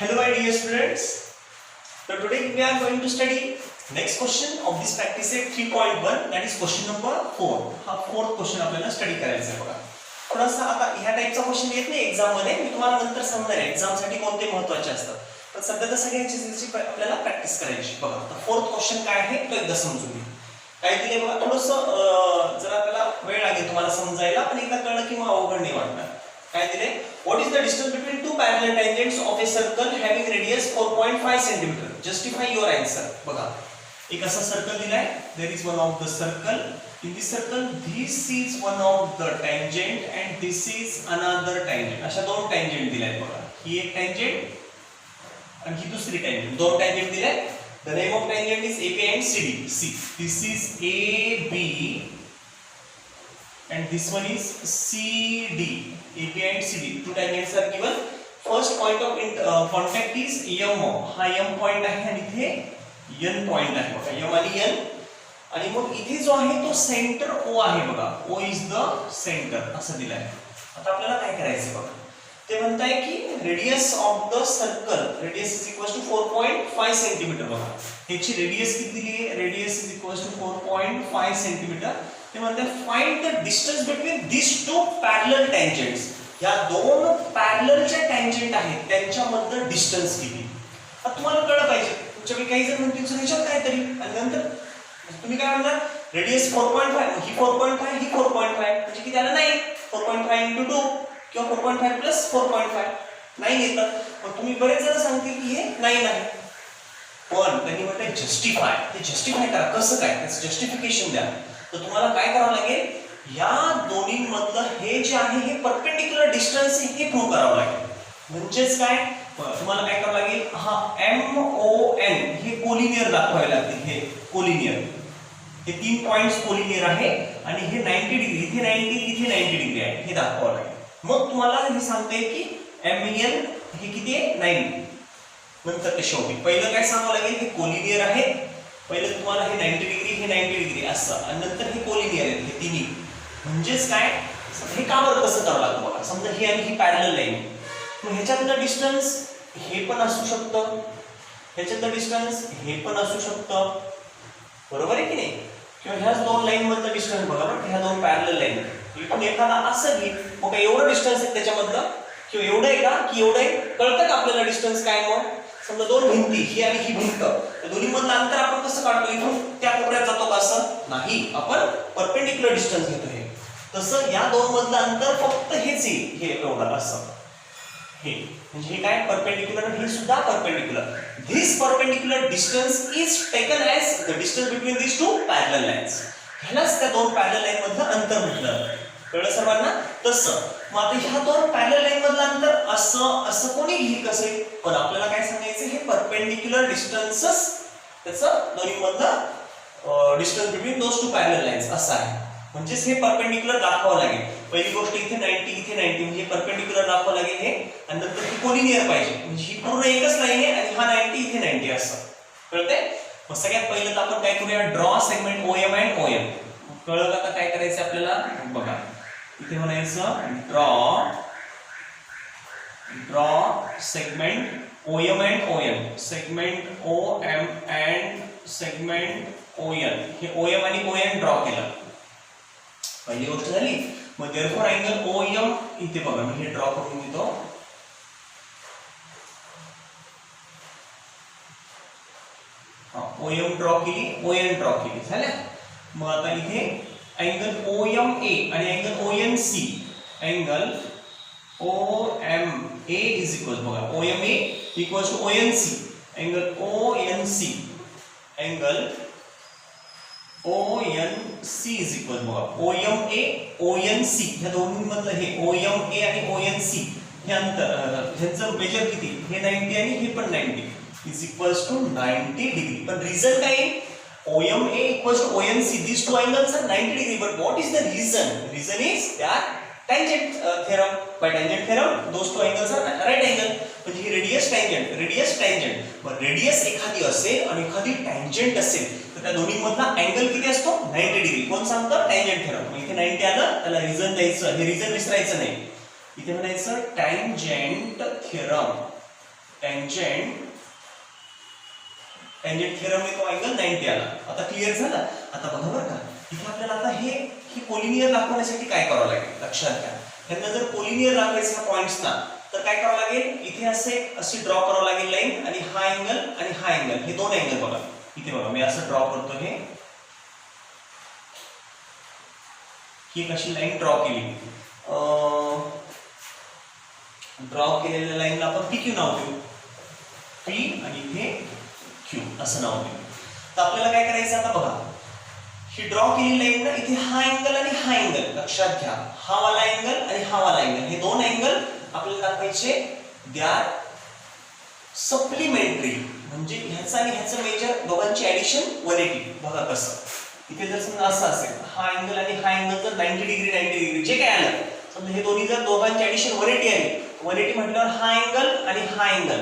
Hello my dear students. So today we are going to study next question of this practice set 3.1, that is question number 4. हा fourth question आपल्याला study करायचा आहे बघा. थोडासा आता ह्या टाइपचा क्वेश्चन येत नाही एक्झाम मध्ये, मी तुम्हाला नंतर सांगणार आहे एक्झाम साठी कोणते महत्त्वाचे असतात. पण सध्या तर सगळ्याची आपल्याला प्रॅक्टिस करायची बघा. तर फोर्थ क्वेश्चन काय आहे तो एकदा समजून घ्या. काय दिले बघा, थोडंसं जरा त्याला वेळ लागेल तुम्हाला समजायला, पण एकदा कळलं की मग अवघड नाही वाटणार. काय दिले, what is the distance between two parallel tangents of a circle having radius 4.5 cm? Justify your answer. बघा, एक असा सर्कल दिलाय, there is one of the circle, in this circle this is one of the tangent and this is another tangent. अशा दोन tangent दिलाय बघा. ही एक tangent आणि ही दुसरी tangent. दोन tangent दिलाय. The name of tangent is AB and CD. See, this is AB and this one is CD. AB and CD, two tangents are given. First point of contact is M. हा M point आहे आणि इथे N point आहे बघा. M आणि N, आणि मग इथे जो आहे तो सेंटर O आहे बघा. O is the center असं दिलंय. आता आपल्याला काय करायचं बघा, ते म्हणताय की radius of the circle, radius is equal to 4.5 centimetre बघा. ह्याची रेडियस किती दिली आहे, radius is equal to 4.5 centimetre. ते म्हणतात find the distance between this two parallel tangents. या दोन पॅरललच्या टँजेंट आहेत त्यांच्यामधलं डिस्टन्स किती. आता तुम्हाला कळलं पाहिजे. तुमच्यापैकी काही जण म्हणतील सर ह्याच्यात काहीतरी, आणि नंतर तुम्ही काय म्हणणार, रेडियस 4.5, ही 4.5, ही 4.5, म्हणजे किती आलं 9. 4.5 into 2 किंवा 4.5 plus 4.5 9 येतं. मग तुम्ही बरेच जण सांगतील की हे 9 आहे, पण त्यांनी म्हटलं जस्टिफाय. ते जस्टिफाय करा. कसं काय, त्याचं जस्टिफिकेशन द्या. तर तुम्हाला काय करावं लागेल, या दोन्हीमधलं हे जे आहे हे परपेंडिक्युलर डिस्टन्स हे प्रूव्ह करावं लागेल. म्हणजेच काय, तुम्हाला काय करावं लागेल, हा MON हे कोलिनियर दाखवायला लागतील. हे कोलिनियर, हे 3 पॉइंट्स कोलिनियर आहे आणि हे 90 डिग्री, इथे 90, इथे 90 डिग्री आहे, हे दाखवावं लागेल. मग तुम्हाला हे सांगते की MEN हे किती आहे, 90. नंतर ते शेवटी पहिलं काय सांगावं लागेल, हे कोलिनियर आहे. पहिलं तुम्हाला हे 90 डिग्री, हे 90 डिग्री असं, आणि नंतर हे कोलिनियर आहेत हे तिन्ही. म्हणजेच काय, हे का बरं कसं करावं लागतं बघा. समजा ही आणि ही पॅरलल लाईन, मग ह्याच्यातलं डिस्टन्स हे पण असू शकतं, ह्याच्यातलं डिस्टन्स हे पण असू शकतं, बरोबर आहे की नाही. किंवा ह्याच दोन लाईन मधलं डिस्टन्स बघा बरं, ह्या दोन पॅरलल लाईन, इथून एखादा असं घे, मग काय एवढं डिस्टन्स आहे त्याच्यामधलं, किंवा एवढं आहे का की एवढं आहे, कळतं का आपल्याला डिस्टन्स काय. मग समजा दोन भिंती, ही आणि ही भिंत, दोन्ही मधलं अंतर आपण कसं काढतो, इथून त्या कोपऱ्यात जातो का, असं नाही, आपण परपेंडिक्युलर डिस्टन्स घेतो. हे तसं या दोन मधलं अंतर फक्त हेच येईल, हे एवढं असं, हे म्हणजे हे काय परपेंडिक्युलर, हे सुद्धा perpendicular. This perpendicular distance is taken as the distance between this two parallel lines. ह्यालाच त्या दोन पॅरलल लाईन मधलं अंतर म्हटलं. कळलं सर्वांना. तसं मग आता ह्या दोन पॅरलल लाईन मधलं अंतर असं असं कोणी घेईल कसं, पण आपल्याला काय सांगायचं, हे परपेंडिक्युलर डिस्टन्सेस, त्याचं दोन्ही मधलं distance between those two parallel lines असं आहे. म्हणजेच हे परपेंडिक्युलर दाखवावं लागेल. पहिली गोष्ट इथे 90, इथे 90, म्हणजे परपेंडिक्युलर दाखवावं लागेल हे, आणि नंतर ही कोलिनियर पाहिजे, म्हणजे ही पूर्ण एकच लाईन आहे आणि हा 90, इथे 90 असं. कळतंय. मग सगळ्यात पहिलं तर आपण काय करूया, draw segment OM and ON. कळलं का काय करायचं आपल्याला बघा. इथे म्हणायचं draw segment OM and ON, segment OM and segment ON. हे OM आणि ON ड्रॉ केलं, पहिली गोष्ट झाली. मग देअरफॉर अँगल OM इथे बघा, मी हे ड्रॉ करून देतो. OM ड्रॉ केली, ON ड्रॉ केली, झालं. मग आता इथे अँगल OMA आणि angle ONC, angle OMA is equal बघा, OMA equal to ONC, angle ONC, angle ONC is equal बघा, OMA ONC, ह्या दोन्हीमधलं हे OMA आणि ONC हे अंतर, ह्याचं मेजर किती, हे 90 आणि हे पण 90 इज इक्वल्स टू 90 डिग्री. पण रिझन काय, OMA equals to ONC, these two angles are 90 degree, but what is the reason? Reason is that tangent theorem. By tangent theorem, those two angles are right angle. म्हणजे ही radius tangent. मग radius एखादी असेल आणि एखादी tangent असेल, तर त्या दोन्ही मधला अँगल किती असतो, 90 डिग्री. कोण सांगतं, टँजेंट थेरम. इथे 90 आलं, त्याला रिझन द्यायचं, हे रिझन विसरायचं नाही. इथे म्हणायचं टँजेंट थेरम. टँजेंट थिअरमने तो अँगल 90 आला. आता क्लिअर झालं. आता बघा बरं का, इथे आपल्याला आता हे कोलिनियर दाखवण्यासाठी काय करावं लागेल लक्षात घ्या. त्यांना जर कोलिनियर दाखवायचं ह्या पॉइंट्सना तर काय करावं लागेल, इथे अशी ड्रॉ करावं लागेल लाईन, आणि हा अँगल आणि हा अँगल, हे दोन अँगल बघा. इथे बघा मी असं ड्रॉ करतो. ही कशी लाईन ड्रॉ केली, ड्रॉ केलेल्या लाईनला आपण PQ नाव देऊ. P आणि इथे Q असं नाव देऊ. तर आपल्याला काय करायचं आता बघा, ही ड्रॉ केलेली लाईन ना, इथे हा अँगल आणि हा अँगल लक्षात घ्या. हा वाला अँगल आणि हा वाला अँगल, हे दोन अँगल आपल्याला दाखवायचे. दे आर सप्लिमेंटरी, म्हणजे ह्याचं आणि ह्याचं मेजर दोघांची ऍडिशन 180. बघा कसं, इथे जर समजा असं असेल, हा अँगल आणि हा अँगल जर 90 डिग्री जे काय आलं, समजा हे दोन्ही जर दोघांची ऍडिशन 180 आली, 180 म्हटल्यावर हा अँगल आणि हा अँगल,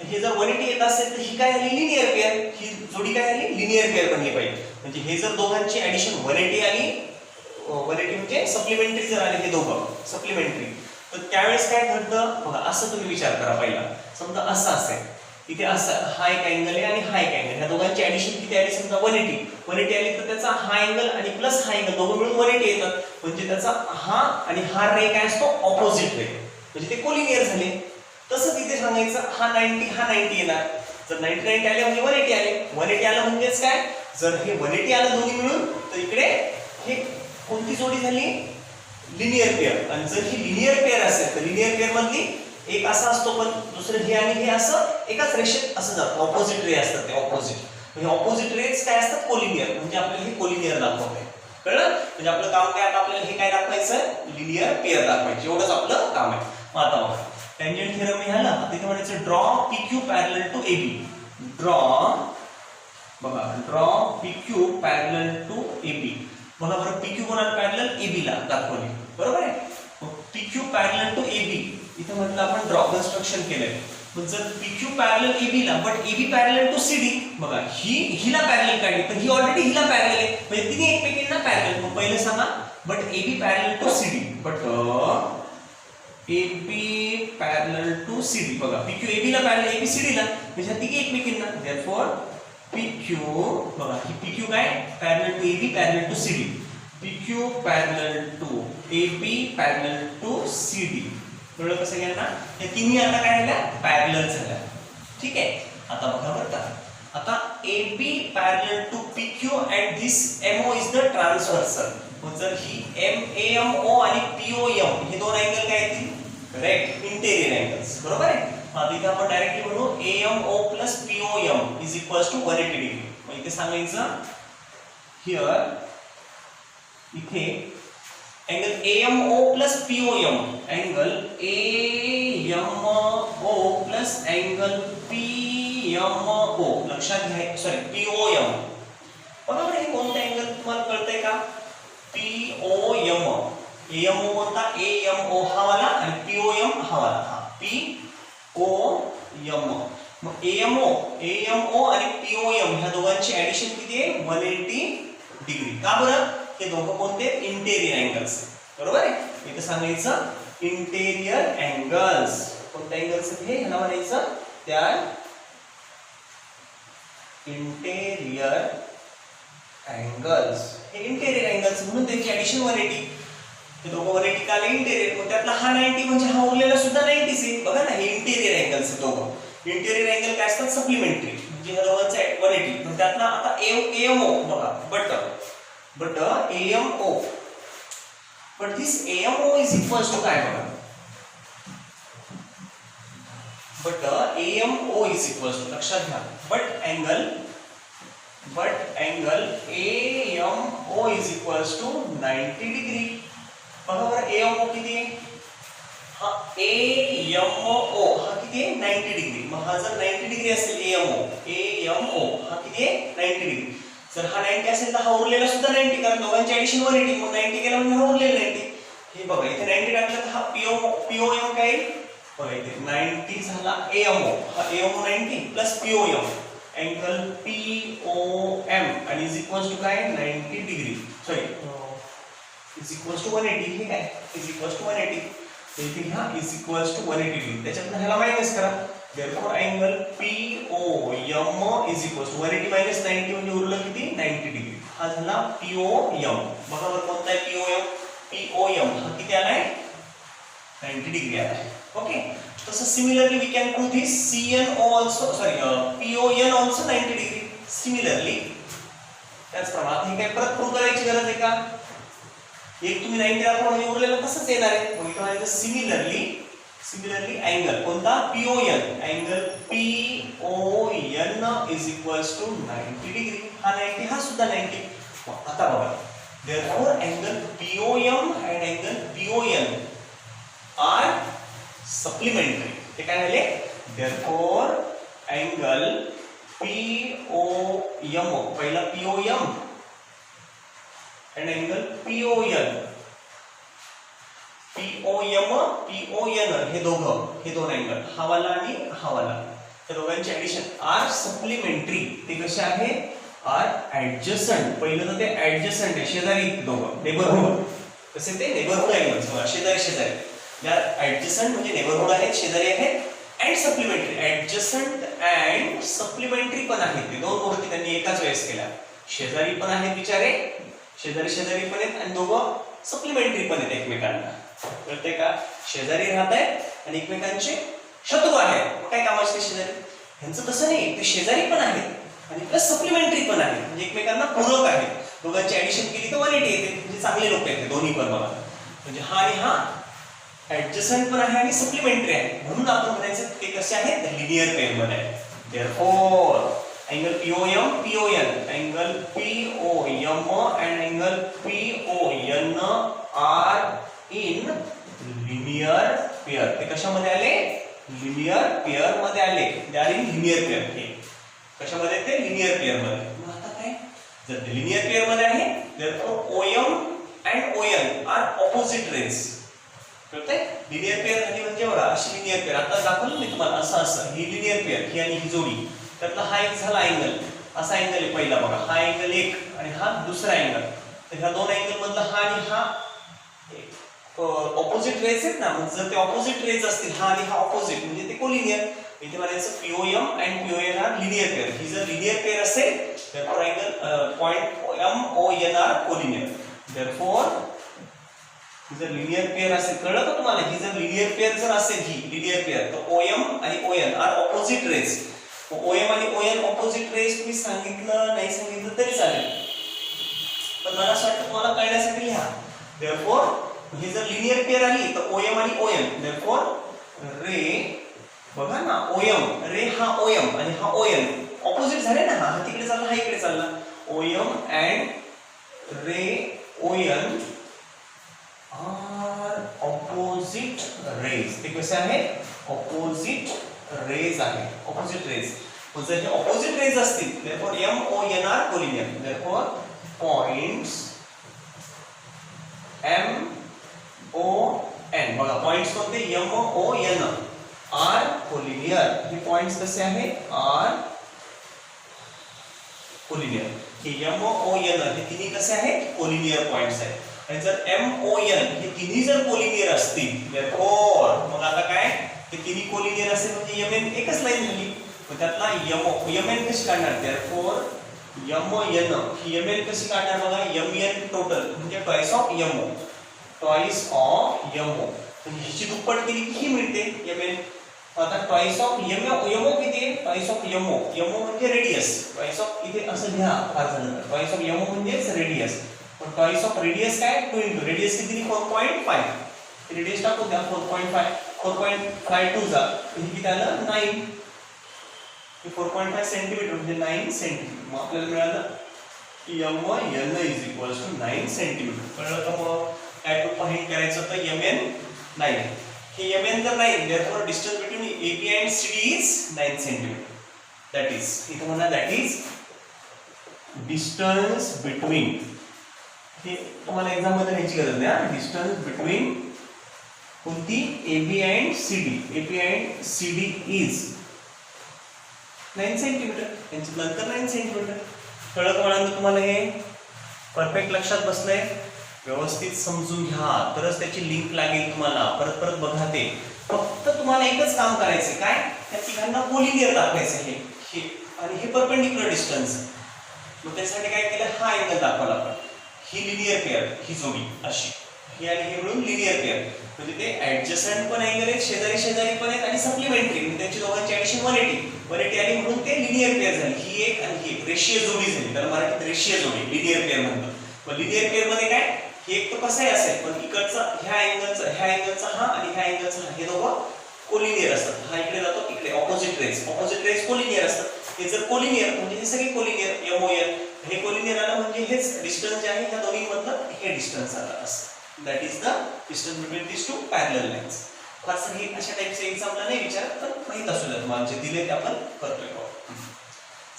हे जर 180 येत असेल तर ही काय झाली, लिनियर पेअर. ही जोडी काय झाली, लिनियर पेअर बनली पाहिजे. म्हणजे हे जर दोघांची ऍडिशन 180 आली, 180 म्हणजे सप्लिमेंटरी जर आले हे दोघं सप्लिमेंटरी, तर त्यावेळेस काय घडतं बघा. असं तुम्ही विचार करा पहिला, समजा असं असेल, इथे असं हा एक अँगल आहे आणि हा एक अँगल, ह्या दोघांची ऍडिशन किती आली, समजा 180 आली, तर त्याचा हा अँगल आणि प्लस हा अँगल दोघं मिळून 180 येतात. म्हणजे त्याचा हा आणि हा रे काय असतो, ऑपोजिट रे, म्हणजे ते कोलिनियर झाले. तसंच इथे सांगायचं, हा 90 येणार. जर 90 आले म्हणजे 180 आले. 180 आलं म्हणजेच काय, जर हे 180 आलं दोन्ही मिळून, तर इकडे हे कोणती जोडी झाली, लिनियर पेअर. आणि जर ही लिनियर पेअर असेल तर लिनियर पेअर मधली एक असा असतो, पण दुसरं हे आणि हे असं एकाच रेषेत असं जातं. ऑपोजिट रे असतात ते, ऑपोजिट. म्हणजे ऑपोजिट रेज काय असतात, कोलिनियर. म्हणजे आपल्याला हे कोलिनियर दाखवतंय. कळलं? म्हणजे आपलं काम काय, आता आपल्याला हे काय दाखवायचं, लिनियर पेअर दाखवायचं. एवढंच आपलं काम आहे. मग आता बघा, टँजेंट थिअरम झाला. आता इथे म्हणायचं draw PQ parallel to AB. Draw बघा, draw PQ parallel to AB. बघा बरं, PQ कोणाला पॅरलल, AB ला दाखवली. बरोबर आहे. मग PQ पॅरलल टू AB इथे म्हटलं आपण ड्रॉ कन्स्ट्रक्शन केलंय. मग जर PQ पॅरलल AB ला, but AB parallel to CD, बघा हिला पॅरलल काढली, तर ही ऑलरेडी हिला पॅरलल आहे, म्हणजे तिने एकमेकींना पॅरलल. मग पहिलं सांगा, but AB parallel to CD, but AB parallel to CD. बघा PQ AB ला पॅरलल, AB CD ला, म्हणजे तिघी एकमेकींना. देअरफॉर PQ, बघा ही PQ काय, parallel to AB parallel to CD. PQ parallel to AB parallel to CD. कळलं कसं घ्या ना. हे तिन्ही आता काय झाल्या, पॅरलल झाल्या. ठीक आहे. आता बघा बरं का, आता AB parallel to PQ and this MO is the transversal. मग जर ही AMO आणि POM हे दोन अँगल काय येतील, करेक्ट, इंटेरियर अँगल्स. बरोबर आहे. आता इथे आपण डायरेक्टली म्हणू AMO plus POM is equals to 180 degree. मग इथे सांगायचं, हिअर इथे angle AMO plus POM, angle AMO plus angle PMO लक्षात घ्या. Sorry, POM. बरोबर. हे कोणतं अँगल तुम्हाला कळतंय का, POM. AMO कोणता, AMO हा वाला, आणि POM हा वाला, हा POM. मग AMO आणि POM ह्या दोघांची ऍडिशन किती आहे, 180 डिग्री. का बरं, हे दोघं कोणते, इंटेरियर अँगल्स. बरोबर आहे. इथे सांगायचं इंटेरियर अँगल्स. कोणत्या अँगल्स हे, ह्याला म्हणायचं त्या इंटेरियर अँगल्स. हे इंटेरियर अँगल्स म्हणून त्यांची ऍडिशन 180. हे दोघं 180 का आले, इंटेरियर. मग त्यातला हा 90 म्हणजे हा उरलेला सुद्धा 90 आहे. बघा ना, हे इंटेरियर अँगल्स आहेत दोघं. इंटेरियर अँगल काय असतात, सप्लिमेंटरी, म्हणजे ह्या दोघांचं 180. मग त्यातला आता AMO बघा, but AMO, but this AMO is equals to काय बघा, but AMO is equals to, लक्षात घ्या, but angle AMO is equals to 90 degree. बघा बरं, AMO किती आहे, हा AMO हा किती आहे, 90 डिग्री. मग हा जर 90 डिग्री असेल AMO हा किती आहे, 90 डिग्री. जर हा 90 असेल तर हा उरलेला सुद्धा 90, कारण दोघांची ऍडिशन 180. मग 90 केला म्हणजे हा उरलेला 90. हे बघा, इथे 90 टाकलं तर हा POM काय येईल, बघा इथे 90 झाला AMO, हा AMO 90 plus POM, angle POM आणि इज इक्वल्स टू काय, 90 degree. Sorry, is equals to 180. हे काय, इज इक्वल्स टू 180. तर इथे घ्या इज इक्वल्स टू 180 डिग्री. त्याच्यातून ह्याला मायनस करा, therefore angle POM is equals to 180 minus 90 म्हणजे उरलं किती 90 डिग्री. हा झाला POM. बघा बरं कोणता आहे POM हा किती आलाय 90 डिग्री आलाय. ओके. तसं similarly we can do this CNO also PON also 90 degree. Similarly त्याचप्रमाणे हे काय परत प्रूव्ह करायची गरज आहे का? एक तुम्ही 90 दाखवा म्हणजे उरलेलं तसंच येणार आहे. मग इथं म्हणायचं सिमिलरली अँगल कोणता PON angle PON is equals to 90 degree. हा 90 हा सुद्धा 90. आता बघा therefore angle POM and angle PON are supplementary. ते काय झाले therefore angle POM पहिला POM and angle PON हे दोन अँगल हा वाला आणि हा वाला त्या दोघांचे ऍडिशन आर सप्लिमेंटरी. ते कसे आहे आर ऍडजसंट. पहिलं तर ते ऍडजसंट आहे शेजारी दोघं नेबरहुड. कसे ते नेबरहुड अँगल्स शेजारी या ऍडजसंट म्हणजे नेबरहुड आहेत शेजारी आहेत and supplementary. Adjacent and supplementary पण आहेत. ते दोन गोष्टी त्यांनी एकाच वेळेस केल्या. शेजारी पण आहेत बिचारे शेजारी पण आहेत आणि दोघं सप्लिमेंटरी पण आहेत एकमेकांना. कळते का? शेजारी राहत आहेत आणि एकमेकांचे शत्रू आहेत. काय कामाचे ते शेजारी? ह्यांचं तसं नाही. ते शेजारी पण आहेत आणि प्लस सप्लिमेंटरी पण आहेत म्हणजे एकमेकांना पूरक आहेत. दोघांची ऍडिशन केली तर 180 येते. म्हणजे चांगले लोक आहेत दोन्ही पण बघा. म्हणजे हा आणि हा ऍडजसंट पण आहे आणि सप्लिमेंटरी आहे. म्हणून आपण म्हणायचं ते कसे आहेत लिनियर पेअर मध्ये आहेत. Therefore angle PON angle POM and angle PON are in linear pair. ते कशामध्ये आले लिनियर पेअर मध्ये आले. They are in linear pair. हे कशामध्ये ते लिनियर पेअर मध्ये. मग आता काय जर ते लिनियर पेअर मध्ये आहे therefore OM and ON are opposite rays. कळतंय? लिनियर पेअर म्हणजे बघा अशी लिनियर पेअर आता दाखवलं मी तुम्हाला असं ही लिनियर पेअर ही आणि ही जोडी. त्यातला हा एक झाला अँगल असा अँगल आहे पहिला बघा. हा अँगल एक आणि हा दुसरा अँगल. तर ह्या दोन अँगल मधला हा आणि हा ऑपोजिट रेज आहेत ना. मग जर ते ऑपोजिट रेज असतील हा आणि हा ऑपोजिट म्हणजे ते कोलिनियर. इथे म्हणायचं POM and PON are linear pair. ही जर लिनियर पेअर असेल therefore angle point MON are collinear. therefore ही जर लिनियर पेअर असेल कळलं का तुम्हाला? ही जर लिनियर पेअर जर असेल ही लिनियर पेअर तर OM आणि ON are opposite rays. OM आणि ON ऑपोजिट रेज तुम्ही सांगितलं नाही सांगितलं तरी चालेल पण मला असं वाटतं तुम्हाला कळण्यासाठी लिहा. therefore हे जर लिनियर पेअर आली तर OM आणि ON therefore रे बघा ना OM रे हा OM आणि हा ON ऑपोजिट झाले ना. हा तिकडे चालला हा इकडे चालला. OM and ray ON are opposite rays. ते कसे आहेत ऑपोजिट रेज आहे. Opposite rays. जर हे ऑपोजिट रेज असतील therefore MON are collinear. therefore points MON बघा पॉइंट्स कोणते MON आर कोलिनियर. हे पॉइंट्स कसे आहेत आर कोलिनियर. हे MON हे तिन्ही कसे आहेत कोलिनियर पॉइंट्स आहेत. आणि जर MON हे तिन्ही जर कोलिनियर असतील therefore मग आता काय ते तिन्ही कोलिनियर असेल म्हणजे MN एकच लाईन झाली. मग त्यातला MN कशी काढणार therefore MN ही MN कशी काढणार बघा. MN टोटल म्हणजे twice of MO. Twice of MO म्हणजे हिची दुप्पट केली की ही मिळते MN. आता ट्वाइस ऑफ MO किती आहे ट्वाइस ऑफ MO म्हणजे रेडियस. ट्वाइस ऑफ इथे असं घ्या फार झालं तर ट्वाइस ऑफ MO म्हणजेच रेडियस. पण ट्वाइस ऑफ रेडियस काय 2 into रेडियस किती 4.5. रेडियस टाकू द्या 4.5 4.52 जा किती आलं 9. 4.5 सेंटीमीटर म्हणजे 9 सेंटीमीटर. मग आपल्याला मिळालं MN is equals to 9 centimetre. कळलं का? मग काय टू फाइंड करायचं तर MN 9. हे MN जर 9 therefore distance between AB and CD is 9 centimetre. that is इथे म्हणा that is distance between हे तुम्हाला एक्झाम मध्ये लिहायची गरज नाही. डिस्टन्स बिटवीन कोणती AB and CD is 9 centimetre. यांच्या नंतर 9 सेंटीमीटर. कळलं का तुम्हाला? हे परफेक्ट लक्षात बसलंय. व्यवस्थित समजून घ्या तरच त्याची लिंक लागेल तुम्हाला. परत बघा ते फक्त तुम्हाला एकच काम करायचं काय, त्या तिघांना कोलिनियर दाखवायचं हे आणि हे परपेंडिक्युलर डिस्टन्स. मग त्यासाठी काय केलं, हा अँगल दाखवला आपण, ही लिनियर पेअर, ही जोडी अशी, ही आणि हे मिळून लिनियर पेअर. म्हणजे ते ऍडजसंट पण अँगल आहेत, शेजारी शेजारी पण आहेत आणि सप्लिमेंटरी, म्हणजे त्यांची दोघांची ऍडिशन 180 आली म्हणून ते लिनियर पेअर झाली. ही एक आणि ही एक रेषीय जोडी झाली, त्याला मराठीत रेषीय जोडी लिनियर पेअर म्हणतात. मग लिनियर पेअर मध्ये काय, हे एक तर कसंही असेल, पण इकडचा ह्या अँगलचा हा आणि ह्या अँगलचा हा, हे दोघं कोलिनियर असतात. हा इकडे जातो, इकडे ऑपोजिट रेज कोलिनियर असतात. हे जर कोलिनियर म्हणजे हे सगळे कोलिनियर, MON हे कोलिनियर आलं म्हणजे हेच डिस्टन्स जे आहे ह्या दोन्हीमधलं हे डिस्टन्स आलं असं. That is the distance between this two parallel lines. फारसं हे अशा टाइपचे एक्झामला नाही विचारत, पण माहित असू द्या तुम्हाला, जे दिले ते आपण करतोय.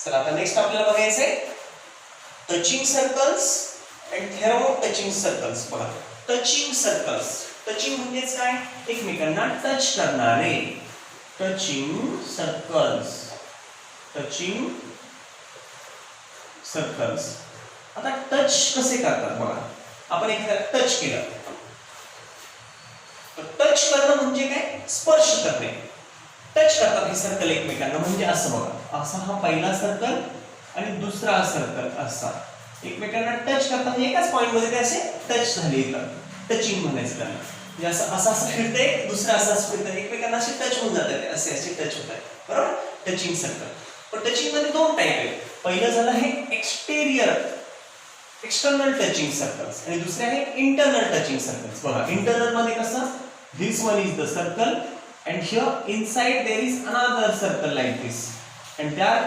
चला आता नेक्स्ट आपल्याला बघायचंय touching circles and theorem of touching circles. बघा टचिंग सर्कल्स, टचिंग म्हणजेच काय, एकमेकांना टच करणारे. Touching circles, touching circles. आता टच कसे करतात बघा, आपण एखाद्याला टच केलं, टच करणं म्हणजे काय, स्पर्श करणे. टच करतात हे सर्कल एकमेकांना, म्हणजे असं बघा, असा हा पहिला सर्कल आणि दुसरा सर्कल असा एकमेकांना टच करतात. एकाच पॉइंट मध्ये ते असे टच झाले, टचिंग म्हणायचं त्यांना. म्हणजे असं असं असं फिरते, दुसरं असं असं फिरतं, एकमेकांना असे टच होऊन जातात, असे असे टच होत आहेत, बरोबर. Touching circle. पण टचिंग मध्ये दोन टाइप आहेत. पहिलं झालं हे एक्सटर्नल टचिंग सर्कल्स आणि दुसरे आहे इंटरनल टचिंग सर्कल्स. बघा इंटरनल मध्ये कसं, this one is the circle and here inside there is another circle like this and they are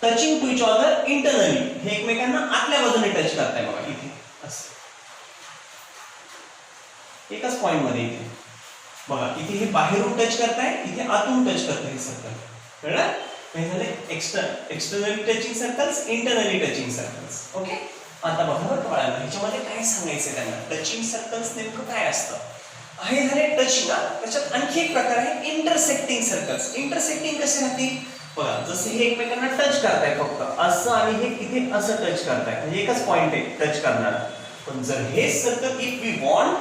touching to each other internally. हे एकमेकांना आतल्या बाजूने टच करताय बघा इथे असं एकाच पॉइंट मध्ये. इथे बघा, इथे हे बाहेरून टच करताय, इथे आतून टच करताय हे सर्कल, कळलं. हे झाले externally touching circles, internally touching circles. Okay. आता बघा बरं कळालं ह्याच्यामध्ये काय सांगायचं त्यांना, टचिंग सर्कल्स नेमकं काय असतं. हे झाले टचिंग. त्याच्यात आणखी एक प्रकार आहे इंटरसेक्टिंग सर्कल्स. इंटरसेक्टिंग कसे राहतील बघा, जसे हे एकमेकांना टच करताय फक्त असं आणि हे इथे असं टच करताय, म्हणजे एकच पॉइंट आहे टच करणार. पण जर हे circle, if we want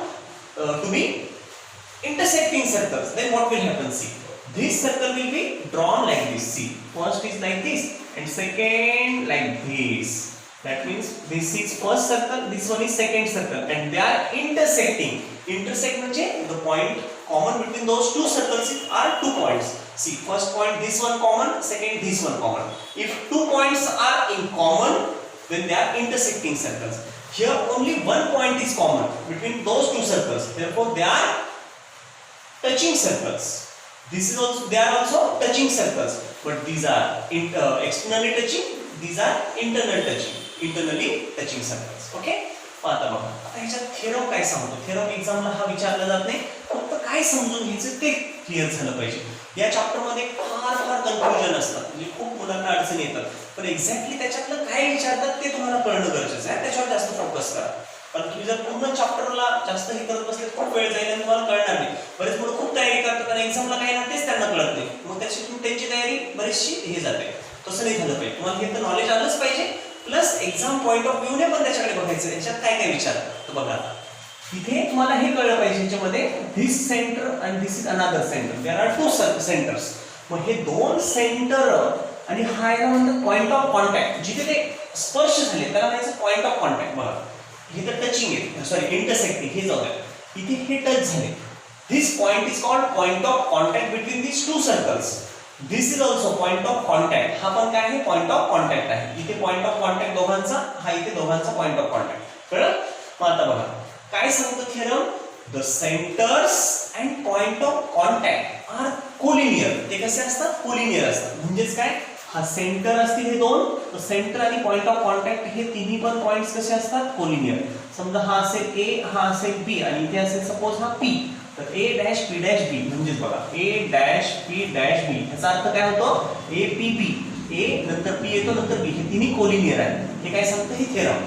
to be intersecting circles, then what will happen, see, this circle will be drawn like this. See, first is like this and second like this. That means this is first circle, this one is second circle and they are intersecting. Intersect means the point common between those two circles are 2 points. See, first point this one common, second this one common. If 2 points are in common, then they are intersecting circles. Here only one point is common between those two circles, therefore they are touching circles. This is also, they are also touching circles, but these are externally touching, these are internally touching circles. Okay. आता बघा, आता ह्याच्यात theorem काय सांगतो. Theorem एक्झामला हा विचारला जात नाही, फक्त काय समजून घ्यायचं ते क्लिअर झालं पाहिजे. या चॅप्टर मध्ये फार कन्फ्युजन असतात, म्हणजे खूप मुलांना अडचण येतात, पण एक्झॅक्टली त्याच्यातलं काय विचारतात ते तुम्हाला कळणं गरजेचं आहे. त्याच्यावर जास्त फोकस करा, कारण तुम्ही जर पूर्ण चॅप्टरला जास्त हे करत बसले खूप वेळ जाईल आणि तुम्हाला कळणार नाही. बरेच मुलं खूप तयारी करतात आणि एक्झामला काय ना तेच त्यांना कळत नाही, मग त्याच्यातून त्यांची तयारी बरीचशी हे जाते. तसं नाही झालं पाहिजे. तुम्हाला हे तर नॉलेज आलंच पाहिजे, प्लस एक्झाम पॉइंट ऑफ व्ह्यूने पण त्याच्याकडे बघायचं याच्यात काय काय विचारतात. तर बघा इथे तुम्हाला हे कळलं पाहिजे, याच्यामध्ये धिस सेंटर आणि this is another centre, there are 2 centres. मग हे 2 सेंटर आणि हा याला म्हणतात पॉइंट ऑफ कॉन्टॅक्ट. जिथे ते स्पर्श झाले त्याला म्हणायचं पॉइंट ऑफ कॉन्टॅक्ट. बघा इथे टचिंग आहे, सॉरी इंटरसेक्टिंग, हे जाऊ द्या, इथे हे टच झाले. This point is called point of contact between this 2 circles. This is also point of contact. हा पण काय आहे, पॉइंट ऑफ कॉन्टॅक्ट आहे. इथे पॉइंट ऑफ कॉन्टॅक्ट दोघांचा, हा इथे दोघांचा पॉइंट ऑफ कॉन्टॅक्ट. कळलं. मग आता बघा काय सांगतो theorem, the centres and point of contact are collinear. ते कसे असतात, कोलिनियर असतात. म्हणजेच काय, हा सेंटर असतील हे 2, सेंटर आणि पॉइंट ऑफ कॉन्टॅक्ट हे तिन्ही पण पॉइंट्स कसे असतात, कोलिनियर. समजा हा असेल A, हा असेल B आणि इथे असेल सपोज हा P, तर A dash P dash B. म्हणजेच बघा A dash P dash B, याचा अर्थ काय होतो, A P B, A नंतर P येतो नंतर B, हे तिन्ही कोलिनियर आहेत. हे काय सांगतं, हे थेरम.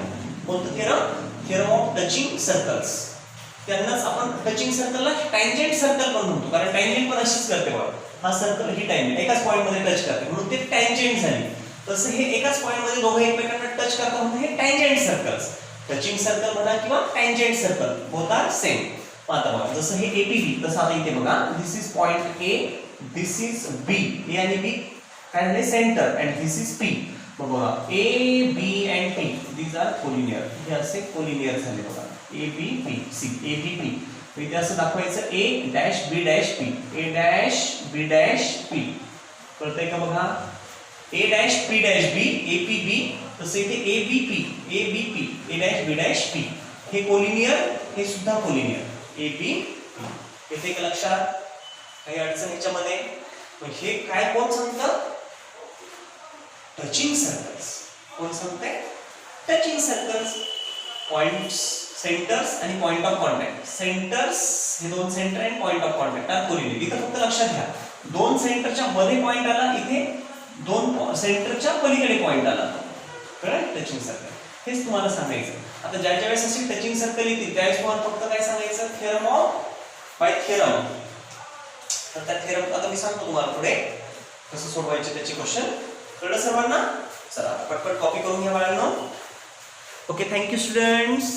कोणतं theorem, theorem of touching circles. त्यांनाच आपण टचिंग सर्कलला टँजेंट सर्कल पण म्हणतो, कारण टँजेंट पण अशीच करते बघा. हा सर्कल ही टँजेंट एकाच पॉइंट मध्ये टच करते म्हणून ते टँजेंट झाली. तसं हे एकाच पॉइंट मध्ये दोघे एकमेकांना टच करतात म्हणून हे टँजेंट सर्कल्स. टचिंग सर्कल म्हणा किंवा tangent circle, both are same. आता बघा जसं हे एपीबी तसं आता इथे बघा this is point A, this is B, A आणि बी काय झाले centre and this is P. मग बघा A B and P these are collinear, हे असे कोलिनियर झाले बघा A B P see A B P. इथे असं दाखवायचं A dash B dash P, A dash B dash P. कळतंय का बघा A dash P dash B A P B, तसं इथे A B P A B P A dash B dash P हे collinear, हे सुद्धा कोलिनियर ए B P. येते का लक्षात काही अडचण याच्यामध्ये. हे काय कोण सांगतं टचिंग सर्कल्स. कोण सांगते टचिंग सर्कल्स. पॉइंट्स सेंटर्स आणि पॉइंट ऑफ कॉन्टॅक्ट. सेंटर्स हे दोन सेंटर आणि point of contact are collinear. इथं फक्त लक्षात घ्या दोन सेंटरच्या मध्ये पॉइंट आला, इथे दोन सेंटरच्या पलीकडे पॉइंट आला, कळलं टचिंग सर्कल. हेच तुम्हाला सांगायचं. आता ज्या वेळेस अशी टचिंग सर्कल येते त्यावेळेस तुम्हाला फक्त काय सांगायचं थेरम ऑफ बाय थेरम. तर त्या थेरम आता मी सांगतो तुम्हाला पुढे कसं सोडवायचे त्याचे क्वेश्चन. कळलं सर्वांना. चला पटपट कॉपी करून घ्या बाळांनो. Okay thank you students.